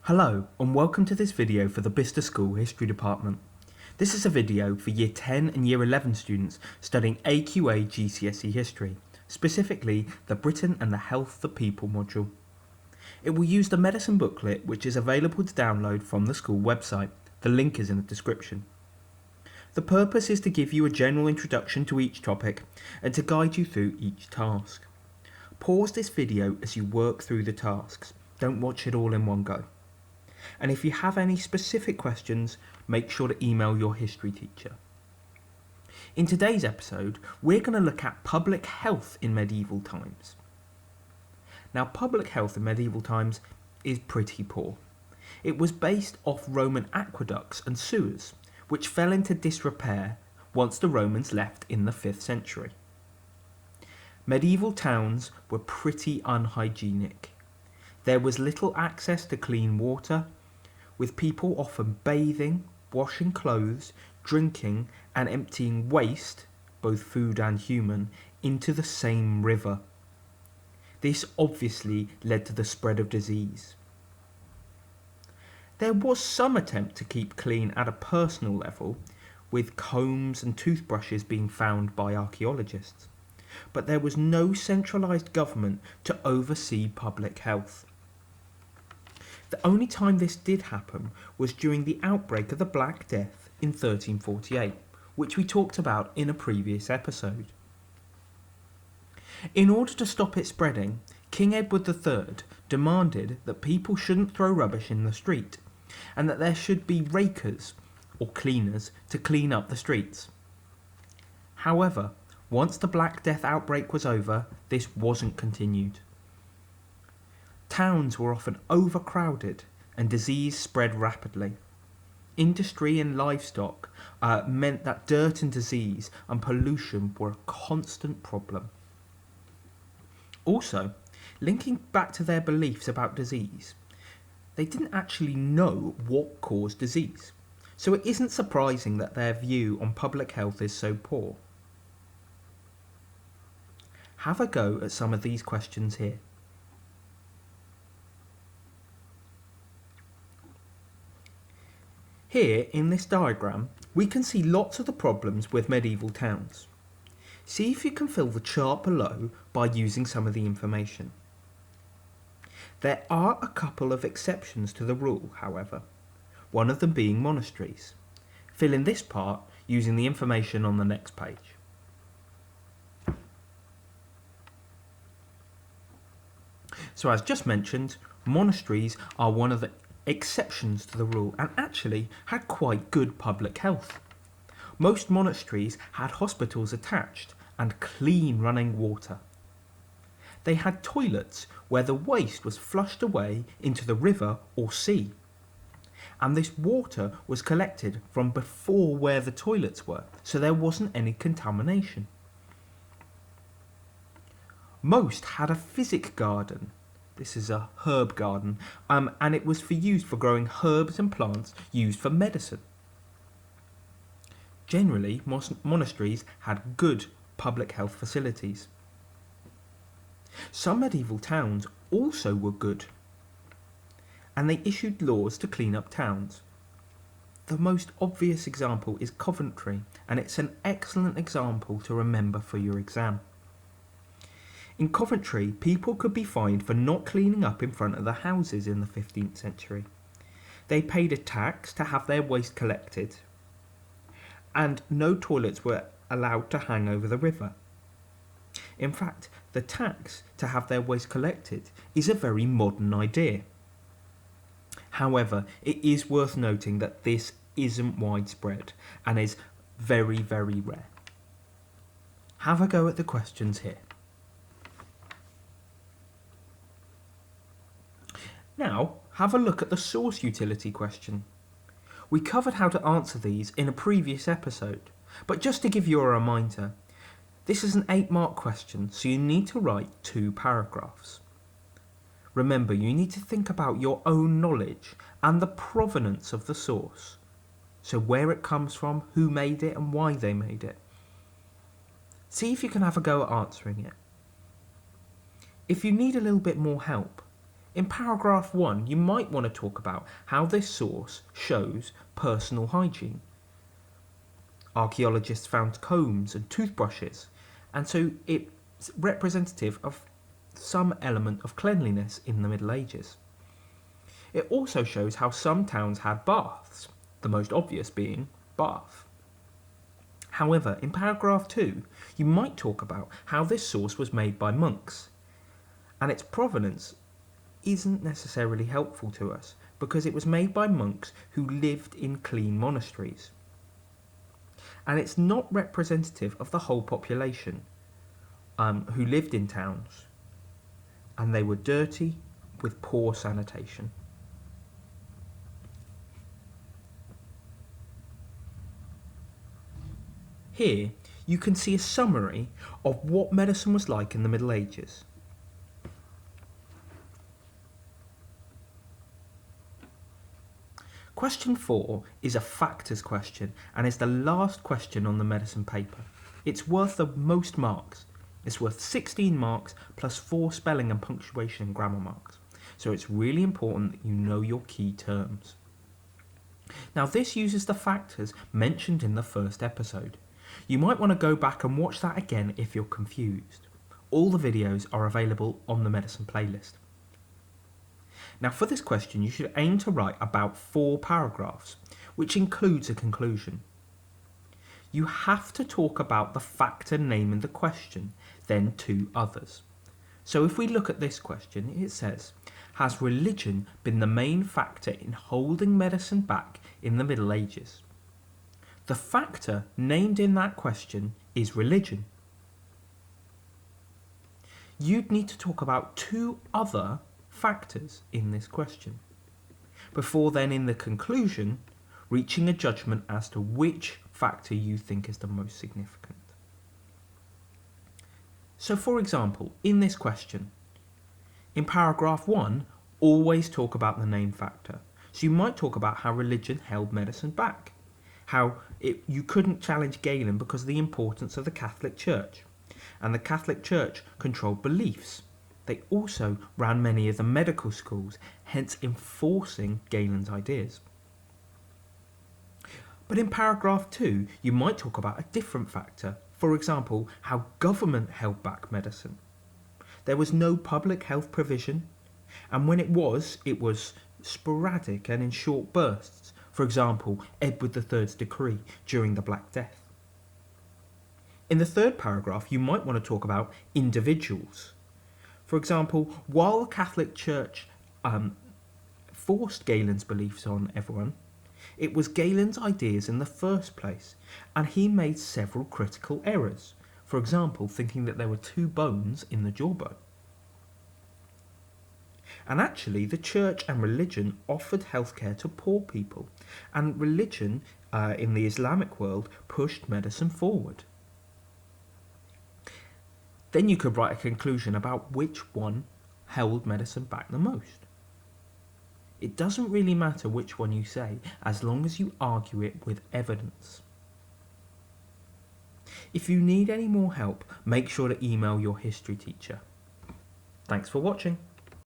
Hello and welcome to this video for the Bicester School History Department. This is a video for Year 10 and Year 11 students studying AQA GCSE History, specifically the Britain and the Health the People module. It will use the medicine booklet which is available to download from the school website. The link is in the description. The purpose is to give you a general introduction to each topic and to guide you through each task. Pause this video as you work through the tasks. Don't watch it all in one go. And if you have any specific questions, make sure to email your history teacher. In today's episode, we're going to look at public health in medieval times. Now, public health in medieval times is pretty poor. It was based off Roman aqueducts and sewers, which fell into disrepair once the Romans left in the 5th century. Medieval towns were pretty unhygienic. There was little access to clean water, with people often bathing, washing clothes, drinking and emptying waste, both food and human, into the same river. This obviously led to the spread of disease. There was some attempt to keep clean at a personal level, with combs and toothbrushes being found by archaeologists, but there was no centralised government to oversee public health. The only time this did happen was during the outbreak of the Black Death in 1348, which we talked about in a previous episode. In order to stop it spreading, King Edward III demanded that people shouldn't throw rubbish in the street, and that there should be rakers, or cleaners, to clean up the streets. However, once the Black Death outbreak was over, this wasn't continued. Towns were often overcrowded and disease spread rapidly. Industry and livestock meant that dirt and disease and pollution were a constant problem. Also, linking back to their beliefs about disease, they didn't actually know what caused disease, so it isn't surprising that their view on public health is so poor. Have a go at some of these questions here. Here, in this diagram, we can see lots of the problems with medieval towns. See if you can fill the chart below by using some of the information. There are a couple of exceptions to the rule, however, one of them being monasteries. Fill in this part using the information on the next page. So as just mentioned, monasteries are one of the exceptions to the rule and actually had quite good public health. Most monasteries had hospitals attached and clean running water. They had toilets where the waste was flushed away into the river or sea, and this water was collected from before where the toilets were, so there wasn't any contamination. Most had a Physic Garden. This is a herb garden, and it was used for growing herbs and plants used for medicine. Generally, monasteries had good public health facilities. Some medieval towns also were good, and they issued laws to clean up towns. The most obvious example is Coventry, and it's an excellent example to remember for your exam. In Coventry, people could be fined for not cleaning up in front of the houses in the 15th century. They paid a tax to have their waste collected, and no toilets were allowed to hang over the river. In fact, the tax to have their waste collected is a very modern idea. However, it is worth noting that this isn't widespread and is very, very rare. Have a go at the questions here. Now, have a look at the source utility question. We covered how to answer these in a previous episode, but just to give you a reminder, this is an 8-mark question, so you need to write 2 paragraphs. Remember, you need to think about your own knowledge and the provenance of the source, so where it comes from, who made it and why they made it. See if you can have a go at answering it. If you need a little bit more help, In paragraph 1, you might want to talk about how this source shows personal hygiene. Archaeologists found combs and toothbrushes, and so it's representative of some element of cleanliness in the Middle Ages. It also shows how some towns had baths, the most obvious being Bath. However, in paragraph 2, you might talk about how this sauce was made by monks, and its provenance isn't necessarily helpful to us because it was made by monks who lived in clean monasteries. And it's not representative of the whole population who lived in towns, and they were dirty with poor sanitation. Here you can see a summary of what medicine was like in the Middle Ages. Question 4 is a factors question and is the last question on the medicine paper. It's worth the most marks. It's worth 16 marks plus 4 spelling and punctuation and grammar marks. So it's really important that you know your key terms. Now this uses the factors mentioned in the first episode. You might want to go back and watch that again if you're confused. All the videos are available on the medicine playlist. Now for this question you should aim to write about 4 paragraphs, which includes a conclusion. You have to talk about the factor name in the question, then 2 others. So if we look at this question, it says, has religion been the main factor in holding medicine back in the Middle Ages? The factor named in that question is religion. You'd need to talk about 2 other factors in this question, before then in the conclusion reaching a judgment as to which factor you think is the most significant. So for example, in this question, in paragraph 1, always talk about the name factor. So you might talk about how religion held medicine back, how you couldn't challenge Galen because of the importance of the Catholic Church, and the Catholic Church controlled beliefs. They also ran many of the medical schools, hence enforcing Galen's ideas. But in paragraph 2, you might talk about a different factor. For example, how government held back medicine. There was no public health provision, and when it was sporadic and in short bursts. For example, Edward III's decree during the Black Death. In the third paragraph, you might want to talk about individuals. For example, while the Catholic Church forced Galen's beliefs on everyone, it was Galen's ideas in the first place, and he made several critical errors. For example, thinking that there were 2 bones in the jawbone. And actually, the church and religion offered healthcare to poor people, and religion in the Islamic world pushed medicine forward. Then you could write a conclusion about which one held medicine back the most. It doesn't really matter which one you say, as long as you argue it with evidence. If you need any more help, make sure to email your history teacher. Thanks for watching.